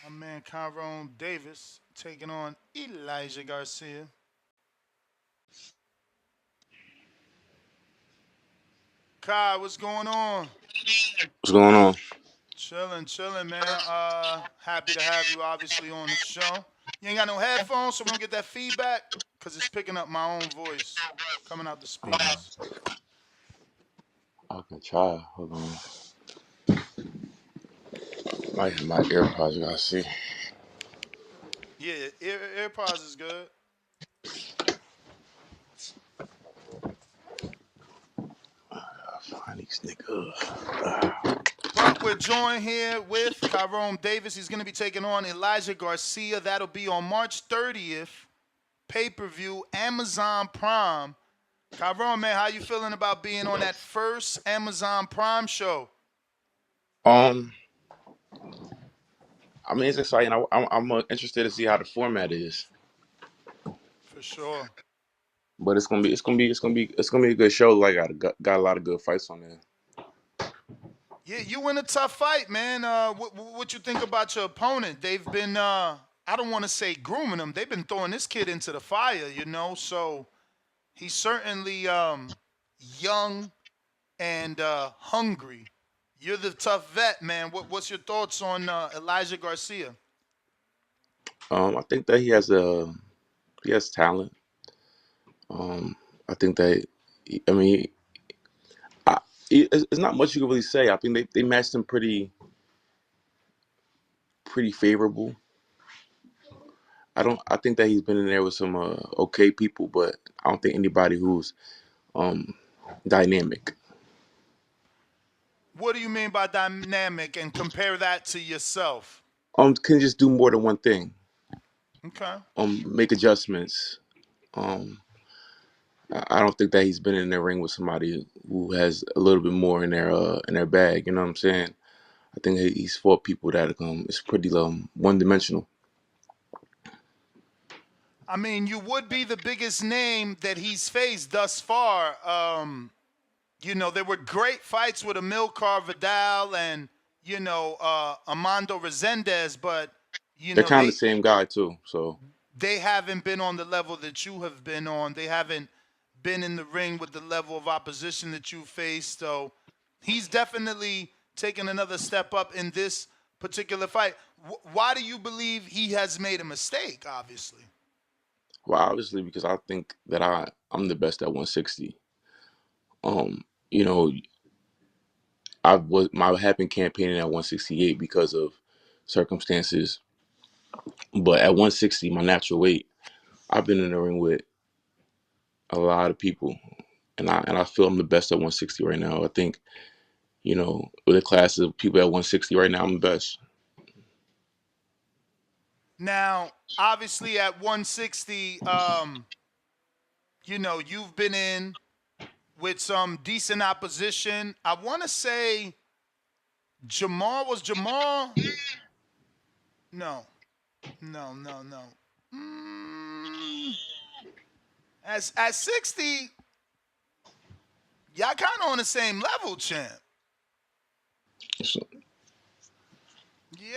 My man Kyrone Davis taking on Elijah Garcia. Kai, what's going on? What's going on? Chilling, chilling, man. Happy to have you obviously on the show. You ain't got no headphones, so we don't get that feedback because it's picking up my own voice coming out the speakers. I can try. Hold on. Might have my AirPods. I gotta see. Yeah, AirPods is good. I'll find these niggas. But we're joined here with Kyrone Davis. He's going to be taking on Elijah Garcia. That'll be on March 30th, pay-per-view, Amazon Prime. Kyrone, man, how you feeling about being on that first Amazon Prime show? Um, I mean, it's exciting. I'm interested to see how the format is, For sure. but it's gonna be a good show. Like, got a lot of good fights on there. Yeah, you win a tough fight, man. What you think about your opponent? They've been, I don't want to say grooming him. They've been throwing this kid into the fire. So he's certainly young and hungry. You're the tough vet, man. What's your thoughts on Elijah Garcia? I think that he has talent. Um, I think that I mean, I, it's not much you can really say. I think they matched him pretty favorable. I think that he's been in there with some okay people, but I don't think anybody who's um dynamic. What do you mean by dynamic and compare that to yourself? Can just do more than one thing. Okay. Make adjustments. Um, I don't think that he's been in the ring with somebody who has a little bit more in their bag. You know what I'm saying? I think he's fought people that is pretty one dimensional. I mean, you would be the biggest name that he's faced thus far. There were great fights with Amilcar Vidal and, Amando Resendez, but, you They're know, kind of the they same guy too. So they haven't been on the level that you have been on. They haven't been in the ring with the level of opposition that you faced. So he's definitely taken another step up in this particular fight. Why do you believe he has made a mistake, obviously? well, obviously because I think that I'm the best at 160. Um, you know, I have been campaigning at 168 because of circumstances, but at 160, my natural weight, I've been in the ring with a lot of people, and I feel I'm the best at 160 right now. I think with a class of people at 160 right now, I'm the best. Now, obviously at 160, you've been in with some decent opposition. I want to say Jamal? No, no, no, no. Mm, at 60, y'all kind of on the same level, champ. So, Yeah.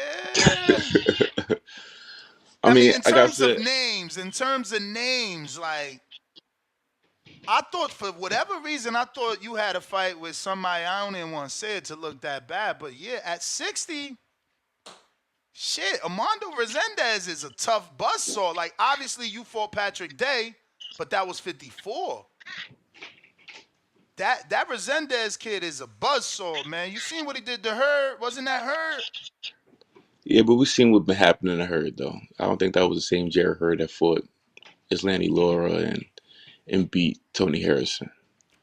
I I mean, mean, in like I terms of said, names, like I thought for whatever reason, I thought you had a fight with somebody I don't even want to say it to look that bad. But yeah, at 60, shit, Amando Resendez is a tough buzzsaw. Like, obviously, you fought Patrick Day, but that was 54. That Resendez kid is a buzzsaw, man. You seen what he did to her? Wasn't that her? yeah, but we've seen what's been happening to her though. I don't think that was the same Jared Hurd that fought Islani Laura and beat Tony Harrison.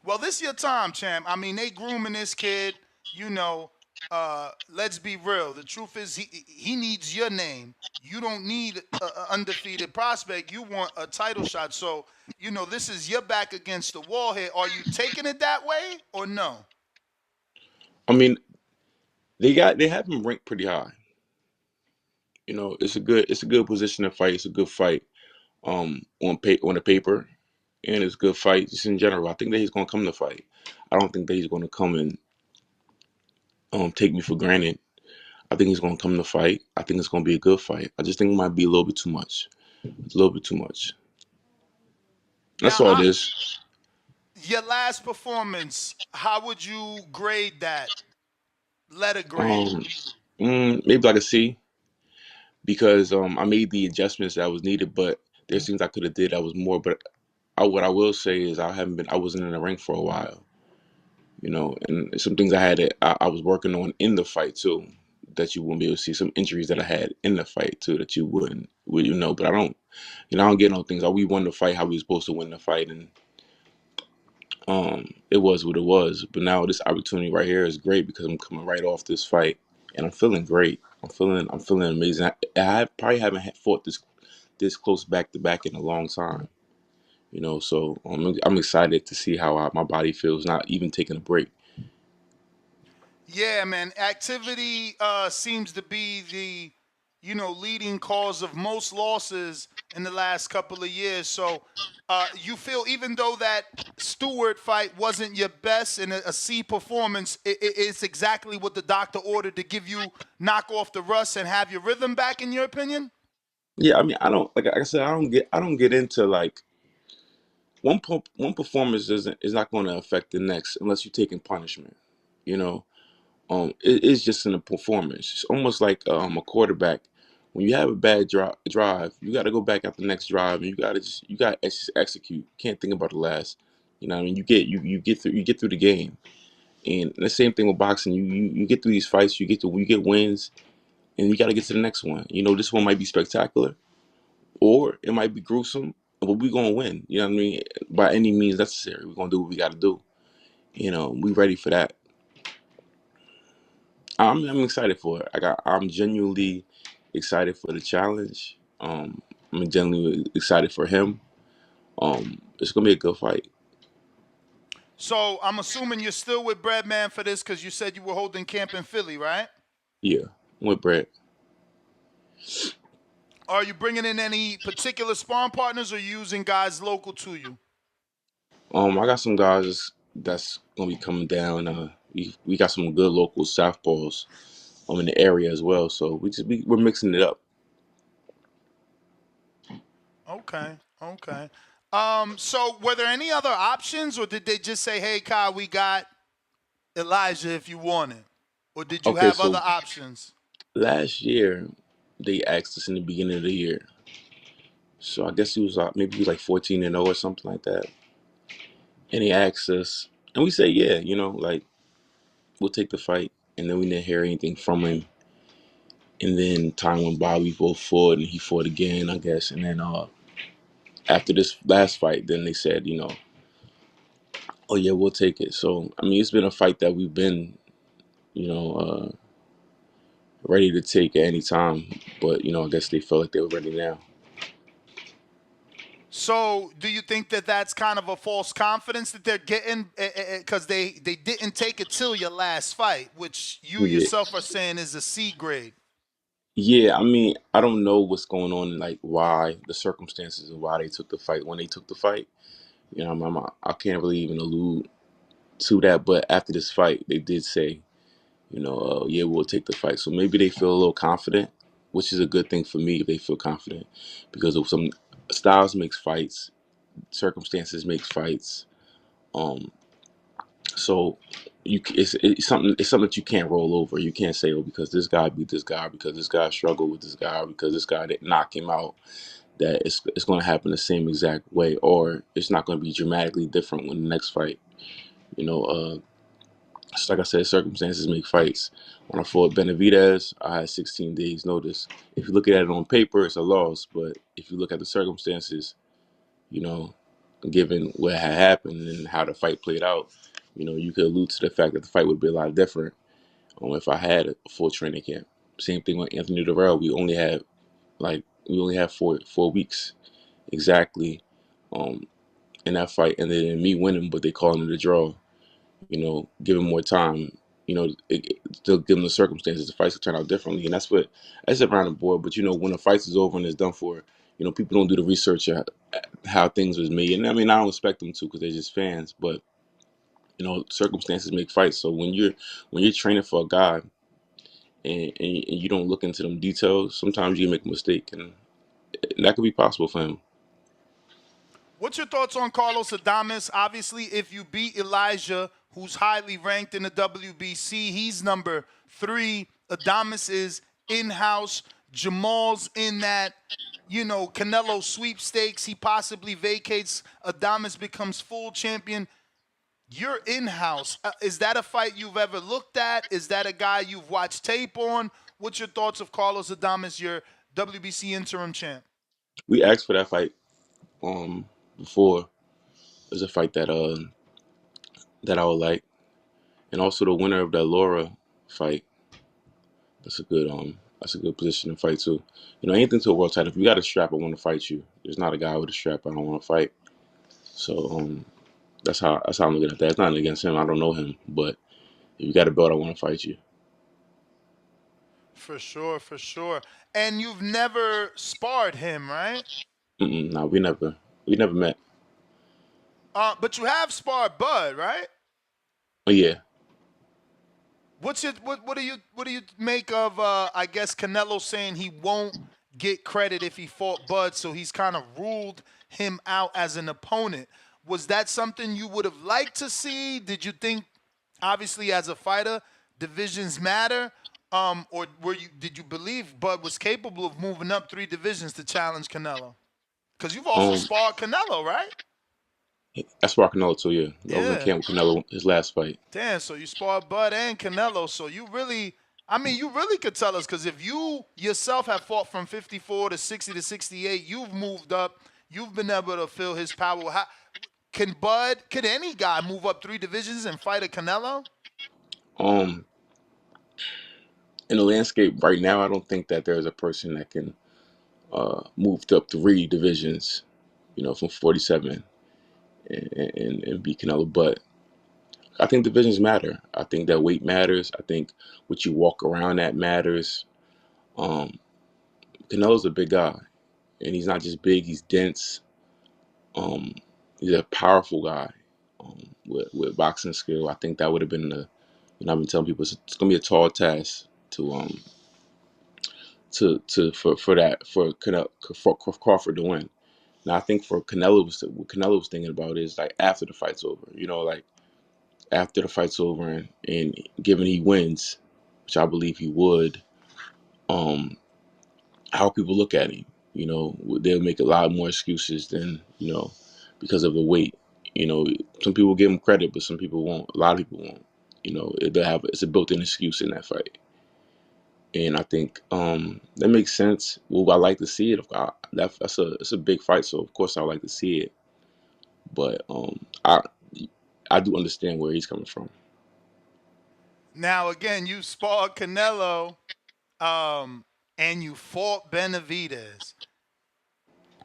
Well, this your time, champ. I mean, they grooming this kid. You know, let's be real. The truth is, he needs your name. You don't need an undefeated prospect. You want a title shot. So, this is your back against the wall here. Are you taking it that way or no? I mean, they have him ranked pretty high. It's a good position to fight. It's a good fight on the paper, and it's a good fight just in general. I think that he's gonna come to fight. I don't think that he's gonna come and take me for granted. I think he's gonna come to fight. I think it's gonna be a good fight. I just think it might be a little bit too much. It's a little bit too much. That's Now, all it is. your last performance, how would you grade that? Letter grade. Um, maybe like a C because I made the adjustments that was needed, but there's things I could have did that was more. But what I will say is I wasn't in the ring for a while, and some things I was working on in the fight too that you wouldn't be able to see. Some injuries that I had in the fight too that you wouldn't. But I don't get no things. We won the fight how we were supposed to win the fight, and it was what it was. But now this opportunity right here is great because I'm coming right off this fight, and I'm feeling great. I'm feeling amazing. I probably haven't fought this close back to back in a long time. So I'm excited to see how my body feels, not even taking a break. Yeah, man. Activity seems to be the, leading cause of most losses in the last couple of years. So you feel even though that Stewart fight wasn't your best and a C performance, it's exactly what the doctor ordered to give you knock off the rust and have your rhythm back, in your opinion? Yeah, I mean, I don't like I said, I don't get into like one performance is not going to affect the next unless you're taking punishment. You know, it's just in a performance. It's almost like a quarterback. When you have a bad drive, you got to go back at the next drive, and you got to execute. Can't think about the last. What I mean, you get through the game, and the same thing with boxing. You get through these fights, you get wins, and you got to get to the next one. This one might be spectacular, or it might be gruesome, but we're gonna win. You know what I mean? By any means necessary, we're gonna do what we got to do. We ready for that. I'm excited for it. I'm genuinely excited for the challenge. I'm genuinely excited for him. It's gonna be a good fight. So I'm assuming you're still with Breadman for this because you said you were holding camp in Philly, right? Yeah, I'm with Brett. Are you bringing in any particular sparring partners or are you using guys local to you? I got some guys that's gonna be coming down. We got some good local southpaws in the area as well. So we're mixing it up. Okay, okay. So were there any other options, or did they just say, "Hey, Kyle, we got Elijah if you want it," or did you Okay, have so other options? last year they asked us in the beginning of the year. So I guess he was like 14-0 or something like that. And he asked us, and we say, yeah, like we'll take the fight. And then we didn't hear anything from him. And then time went by, we both fought, and he fought again, I guess. And then after this last fight, then they said, oh yeah, we'll take it. So I mean, it's been a fight that we've been, you know, ready to take at any time. But I guess they felt like they were ready now. So do you think that that's kind of a false confidence that they're getting because they didn't take it till your last fight, which you Yeah, yourself are saying is a C grade? yeah. I mean, I don't know what's going on, like why the circumstances of why they took the fight when they took the fight. I can't really even allude to that. But after this fight, they did say, yeah, we'll take the fight. So maybe they feel a little confident, which is a good thing for me if they feel confident, because of some styles makes fights, circumstances makes fights. Um, so it's something that you can't roll over. You can't say, oh, because this guy beat this guy, because this guy struggled with this guy, because this guy didn't knock him out, that it's going to happen the same exact way, or it's not going to be dramatically different when the next fight. You know, just like I said, circumstances make fights. When I fought Benavidez, I had 16 days notice. If you look at it on paper, it's a loss, but if you look at the circumstances, you know, given what had happened and how the fight played out, you could allude to the fact that the fight would be a lot different if I had a full training camp. Same thing with Anthony Durrell. We only had 4 weeks exactly um, in that fight, and then me winning, but they called it a draw. Give him more time. Still give him the circumstances. The fights could turn out differently, and that's around the board. But when the fight is over and it's done for, people don't do the research at how things was made. And I mean, I don't expect them to because they're just fans. But circumstances make fights. So when you're training for a guy and you don't look into them details, sometimes you make a mistake, and that could be possible for him. What's your thoughts on Carlos Adames? Obviously, if you beat Elijah, who's highly ranked in the WBC, he's number 3. Adames is in-house. Jamal's in that, Canelo sweepstakes. He possibly vacates. Adames becomes full champion. You're in-house. Is that a fight you've ever looked at? Is that a guy you've watched tape on? What's your thoughts of Carlos Adames, your WBC interim champ? We asked for that fight before. It was a fight that I would like, and also the winner of that Laura fight. That's a good position to fight too. Anything to a world title. If you got a strap, I want to fight you. There's not a guy with a strap I don't want to fight. So that's how I'm looking at that. It's not against him. I don't know him, but if you got a belt, I want to fight you. For sure, for sure. And you've never sparred him, right? Nah, we never met. But you have sparred Bud, right? Oh yeah. What do you make of I guess Canelo saying he won't get credit if he fought Bud, so he's kind of ruled him out as an opponent. Was that something you would have liked to see? Did you think, obviously as a fighter, divisions matter? Or did you believe Bud was capable of moving up 3 divisions to challenge Canelo? Because you've also Um, sparred Canelo, right? that's why Canelo too. Yeah, I was in Yeah. camp with Canelo his last fight. Damn, so you sparred Bud and Canelo. So you really could tell us, because if you yourself have fought from 54 to 60 to 68, you've moved up. You've been able to feel his power. Could any guy move up 3 divisions and fight a Canelo? Um, in the landscape right now, I don't think that there's a person that can move up 3 divisions. From 47 and beat Canelo, but I think divisions matter. I think that weight matters. I think what you walk around at matters. Um, Canelo's a big guy, and he's not just big; he's dense. Um, he's a powerful guy with boxing skill. I think that would have been I've been telling people it's gonna be a tall task for Crawford to win. Now I think for Canelo what Canelo was thinking about is like after the fight's over. Like after the fight's over and given he wins, which I believe he would, um, how people look at him. They'll make a lot more excuses than because of the weight. Some people give him credit, but some people won't. A lot of people won't. It's a built-in excuse in that fight, and I think that makes sense. Well, I like to see it. It's a big fight, so of course I like to see it. But I do understand where he's coming from. Now again, you sparred Canelo, and you fought Benavidez.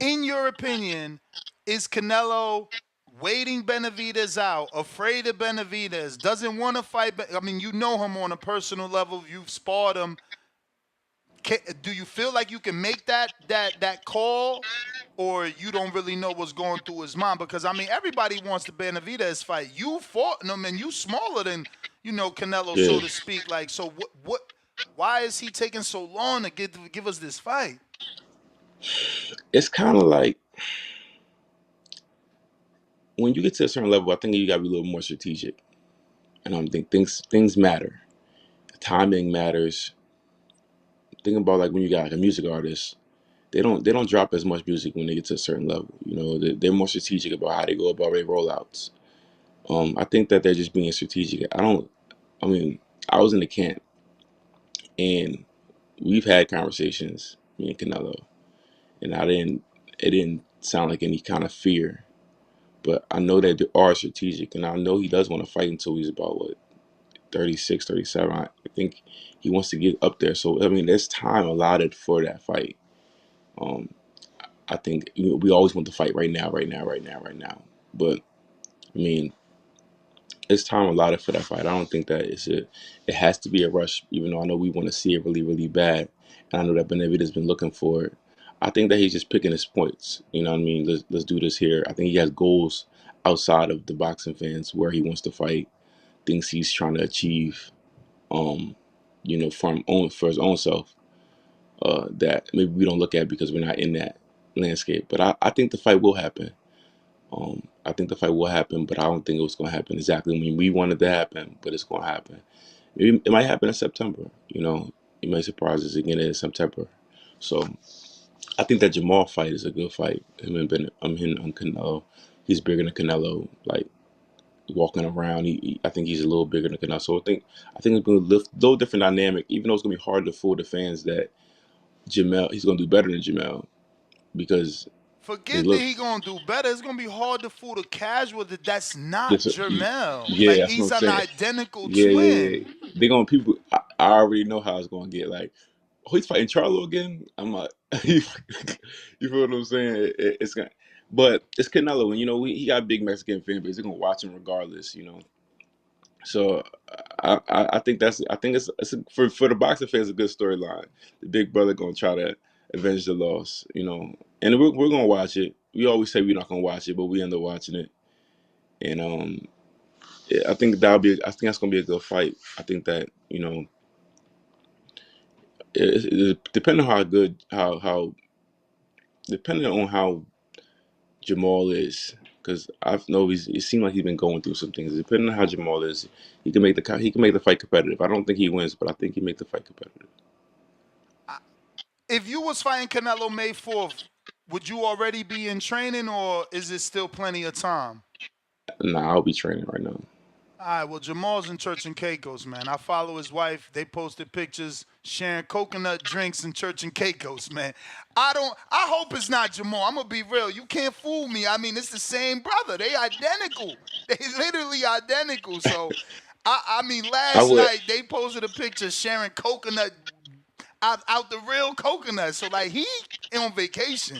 In your opinion, is Canelo waiting Benavidez out, afraid of Benavidez, doesn't want to fight? I mean, you know him on a personal level. You've sparred him. Do you feel like you can make that call, or you don't really know what's going through his mind? Because I mean, everybody wants the Benavidez fight. You fought him, and you smaller than Canelo, Yeah, so to speak. Like, so what? Why is he taking so long to give us this fight? it's kind of like when you get to a certain level, I think you got to be a little more strategic. And I think things matter. Timing matters. Think about like when you got like a music artist, they don't drop as much music when they get to a certain level. They're more strategic about how they go about their rollouts. I think that they're just being strategic. I don't. I mean, I was in the camp and we've had conversations, me and Canelo, and I didn't. It didn't sound like any kind of fear, but I know that they are strategic, and I know he does want to fight until he's about what 36, 37. I think he wants to get up there. So I mean, there's time allotted for that fight. Um, I think we always want to fight right now, right now, right now, right now. But I mean, it's time allotted for that fight. I don't think that it has to be a rush, even though I know we want to see it really, really bad. And I know that Benavidez has been looking for it. I think that he's just picking his points. You know what I mean? Let's do this here. I think he has goals outside of the boxing fans where he wants to fight, things he's trying to achieve. Um, for his own self, that maybe we don't look at because we're not in that landscape. But I think the fight will happen. I think the fight will happen, but I don't think it was going to happen exactly when we wanted to happen. But it's going to happen. Maybe it might happen in September. It might surprise us again in September. So I think that Jamal fight is a good fight. Him and Canelo. He's bigger than Canelo. Like walking around, I think he's a little bigger than Canelo. So I think it's going to lift a little different dynamic. Even though it's going to be hard to fool the fans that he's going to do better than Jamal because they Forget that look. he gonna do better. It's gonna be hard to fool the casual that that's not This, Jermel. yeah, Like that's what he's I'm an saying. identical Yeah, yeah, twin. yeah. They gonna people. I already know how it's gonna get. Like, oh, he's fighting Charlo again. I'm like, you feel what I'm saying? It's gonna, but it's Canelo, and he got a big Mexican fan base. They're gonna watch him regardless. So I think for the boxing fans, a good storyline. The big brother gonna try to avenge the loss. And we're gonna watch it. We always say we're not gonna watch it, but we end up watching it. And yeah, I think that's gonna be a good fight. I think that depending on how depending on how Jamal is, because I've know it seemed like he's been going through some things. Depending on how Jamal is, he can make the fight competitive. I don't think he wins, but I think he make the fight competitive. If you was fighting Canelo May 4th, would you already be in training or is it still plenty of time? Nah, I'll be training right now. All right, well, Jamal's in Church and Caicos, man. I follow his wife. They posted pictures sharing coconut drinks in Church and Caicos, man. I hope it's not Jamal. I'm going to be real. You can't fool me. I mean, it's the same brother. They identical. They literally identical. So, I mean, I last would. night they posted a picture sharing coconut out the real coconut. So, like, he on vacation.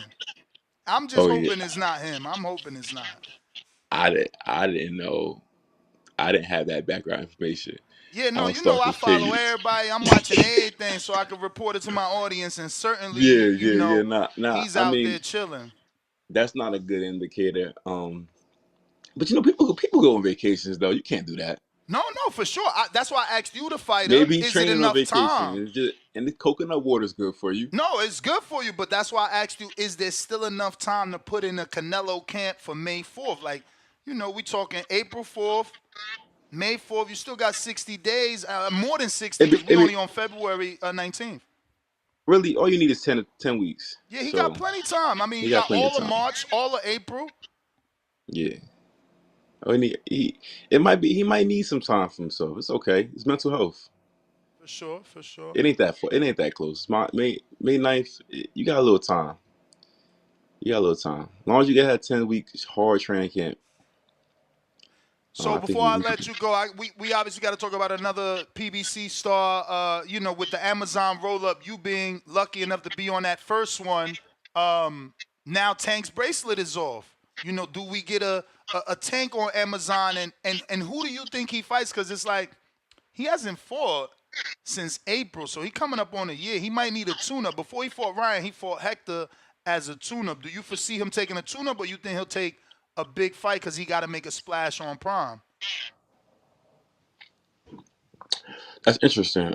I'm just Oh yeah, hoping it's not him. I'm hoping it's not. I didn't know. I didn't have that background information. Yeah, I no, don't you know stalk I his follow page. everybody. I'm watching everything so I can report it to my audience. And Yeah, certainly, yeah, yeah. Nah. he's I out mean, there chilling. that's not a good indicator. But people go on vacations though. You can't do that. No, no, for sure. That's why I asked you, the fighter, Maybe he's is it training on enough vacation. time? And the coconut water is good for you. No, it's good for you, but that's why I asked you, is there still enough time to put in a Canelo camp for May 4th? Like, we talking April 4th, May 4th. You still got 60 days, more than 60 It be, because we it be, only on February 19th. really, all you need is 10 weeks. Yeah, he got So plenty time. I mean, he he got got plenty of all of time. March, all of April. Yeah. And he might need some time for himself. It's okay. It's mental health. For sure, for sure. It ain't that close. May 9th, you got a little time. You got a little time. As long as you get that 10 week hard training camp, So I think before I he let you go, we obviously got to talk about another PBC star. With the Amazon roll up, you being lucky enough to be on that first one. Now Tank's bracelet is off. Do we get a Tank on Amazon and who do you think he fights? Because it's like he hasn't fought since April, so he coming up on a year. He might need a tune-up. Before he fought Ryan, he fought Hector as a tune-up. Do you foresee him taking a tune-up, or you think he'll take a big fight because he got to make a splash on Prime? that's interesting.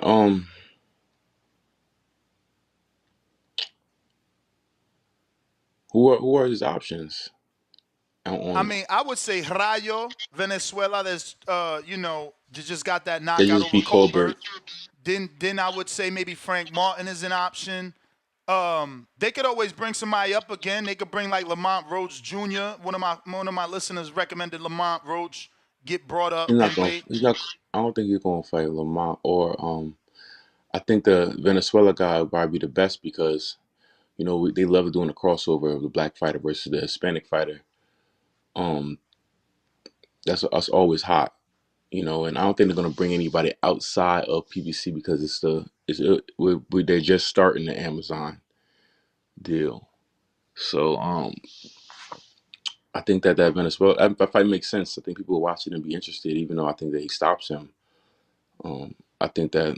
Who are his options I on mean, I would say Rayo, Venezuela. That's just got that they knockout just over beat Colbert? Colbert. Then I would say maybe Frank Martin is an option. They could always bring somebody up again. They could bring like Lamont Roach Jr. One of my listeners recommended Lamont Roach get brought up He's not and going. wait. He's not. I don't think he's going to fight Lamont or I think the Venezuela guy would probably be the best because they love doing a crossover of the black fighter versus the Hispanic fighter. Um, that's always hot. And I don't think they're gonna bring anybody outside of PBC because they're just starting the Amazon deal. So I think that Venezuela that fight makes sense. I think people will watch it and be interested, even though I think that he stops him. I think that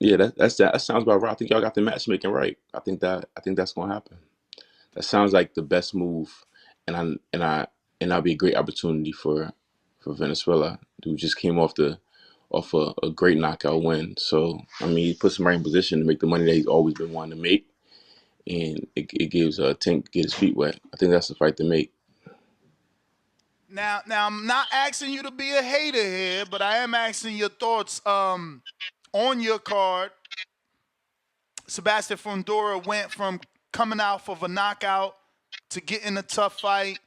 yeah, that sounds about right. I think y'all got the matchmaking right. I think that's gonna happen. That sounds like the best move, and that'll be a great opportunity for Venezuela, who just came off off a great knockout win. So I mean, he puts him right in position to make the money that he's always been wanting to make, and it gives Tank to get his feet wet. I think that's the fight to make. Now, I'm not asking you to be a hater here, but I am asking your thoughts on your card. Sebastian Fundora went from coming out of a knockout to getting a tough fight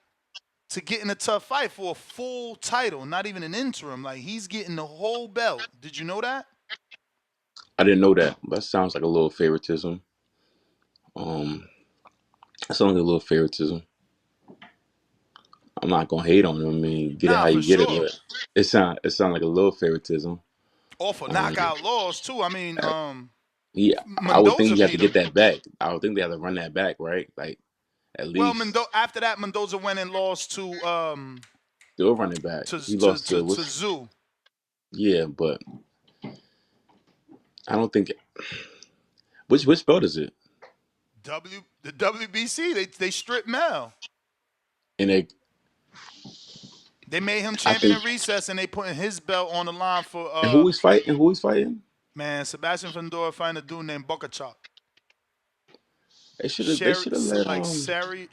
for a full title, not even an interim. Like, he's getting the whole belt. Did you know that? I didn't know that, but that sounds like a little favoritism. That sounds like a little favoritism. I'm not gonna hate on him. I mean, get it Nah, how for you get it, sure. but it sound like a little favoritism. Off of Um, knockout laws too. I mean, yeah, I would think Mendoza you have to beat him. get that back. I would think they have to run that back, right? Like at Well, least after that, Mendoza went and lost to they'll run it back. to He to lost to to, to what's Zoo. yeah, but I don't think which belt is it? The WBC. They stripped Mel. And They made him I champion think in recess, and they putting his belt on the line for and who he's fighting? Who he's fighting? man, Sebastian Fundora fighting a dude named Bokachuk. They should have let Like Sergey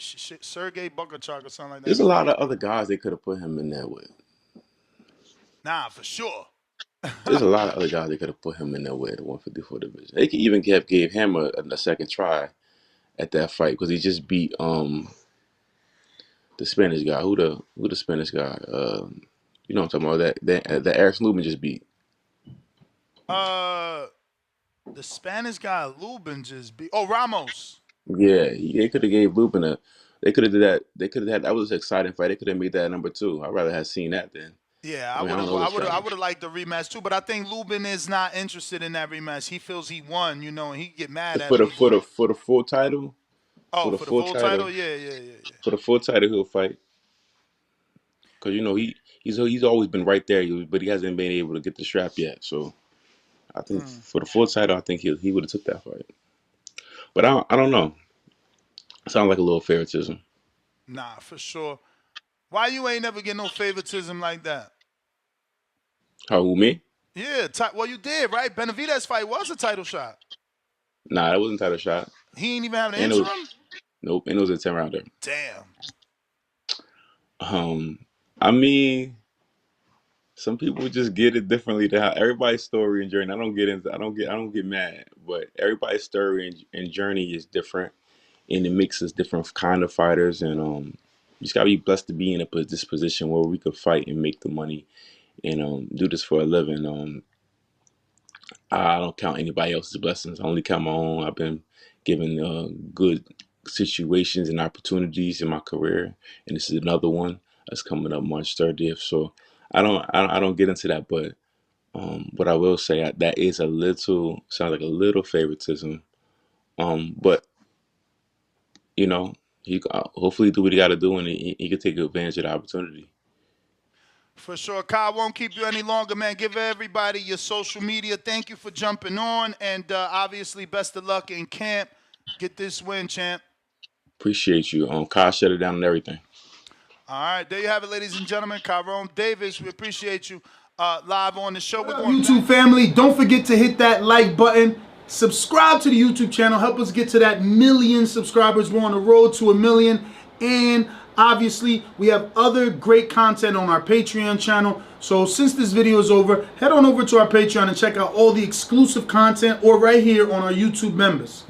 Bokachuk or something like There's that. a lot of other guys they could have put him in there with. Nah, for sure. There's a lot of other guys they could have put him in there with the 154 division. They could even gave him a second try at that fight because he just beat the Spanish guy. Who the Spanish guy? You know what I'm talking about? That Eric Lubin just beat. The Spanish guy Lubin just beat. Oh, Ramos. Yeah, they could have gave Lubin a. They could have did that. They could have had that was an exciting fight. They could have made that number 2. I'd rather have seen that than. Yeah, I mean, I don't know the I strategy. would have liked the rematch too, but I think Lubin is not interested in that rematch. He feels he won, you know, and he get mad at For the people. for the full title. Oh, For the for the full full title, title. yeah. For the full title, he'll fight. Cause you know he's always been right there, but he hasn't been able to get the strap yet. So I think for the full title, I think he would have took that fight. But I don't know. Sounds like a little favoritism. Nah, for sure. Why you ain't never get no favoritism like that? How who me? Yeah, well you did, right? Benavidez fight was a title shot. Nah, that wasn't title shot. He ain't even have an And it was interim? nope, and it was a 10-rounder. Damn. I mean, some people just get it differently to how everybody's story and journey. I don't get mad, but everybody's story and journey is different, and it makes us different kind of fighters. And you just gotta be blessed to be in this position where we could fight and make the money and do this for a living. I don't count anybody else's blessings. I only count my own. I've been given good situations and opportunities in my career, and this is another one that's coming up March 30th. So I don't get into that, but what I will say that is sounds like a little favoritism. But you know he hopefully do what he got to do, and he can take advantage of the opportunity. For sure. Kyle won't keep you any longer, man. Give everybody your social media. Thank you for jumping on. And obviously, best of luck in camp. Get this win, champ. Appreciate you. Kyle shut it down and everything. All right. There you have it, ladies and gentlemen. Kyrone Davis, we appreciate you live on the show. What up, YouTube family? Don't forget to hit that like button. Subscribe to the YouTube channel. Help us get to that 1 million subscribers. We're on the road to 1 million. And obviously, we have other great content on our Patreon channel. So since this video is over, head on over to our Patreon and check out all the exclusive content or right here on our YouTube members.